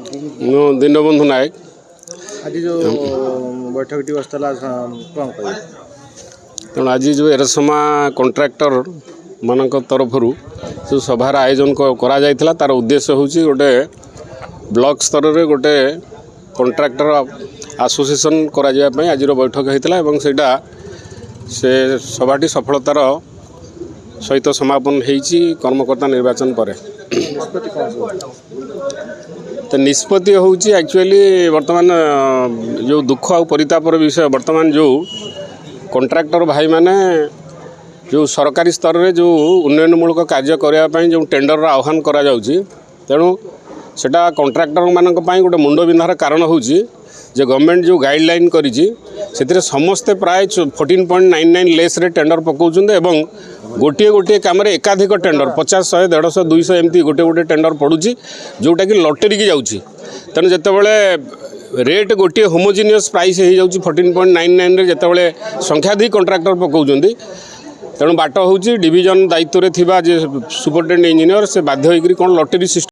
ମୁଁ ଦୀନବନ୍ଧୁ ନାୟକ। आज जो बैठक बसला कौन कह तेणु आज जो एरसमा कंट्राक्टर मानक तरफ जो सभार आयोजन करा जायतिला तार उद्देश्य होची गोटे ब्लॉक स्तर रे गोटे कंट्राक्टर एसोसिएशन करा जाय पई आज बैठक होता है सेटा से सभाटी सफलतार सहित समापन होती कर्मकर्ता निर्वाचन पर। तो निष्पत्ति हूँ एक्चुअली वर्तमान जो दुख और परितापर विषय वर्तमान जो कंट्राक्टर भाई माने जो सरकारी स्तर में जो उन्नयनमूलक कार्य करने जो टेंडर आह्वान करा जाउची तेणु सेटा कंट्राक्टर मानक पई गोटे मुंड बिंधार कारण होची जे गवर्नमेंट जो गाइडलाइन करिची से समस्ते प्राय 14.99 लेस रे टेंडर पकाउछन एवं गोटे गोटे काम एकाधिक टेंडर 50 100 150 200 एमती गोटे गोटे टेंडर पड़ुची जोटा कि लॉटरी की जाउची। तेणु जितेबाला रेट गोटे होमोजिनियस प्राइस हो जाउची 14.99 रे जितेबाला संख्याधिक कंट्राक्टर पकाउछन तेणु बाट हूँ डिविजन दायित्व रे थिबा जे सुपरिटेडेंट इंजीनियर से बाध्य होकर कौन लॉटरी सिस्टम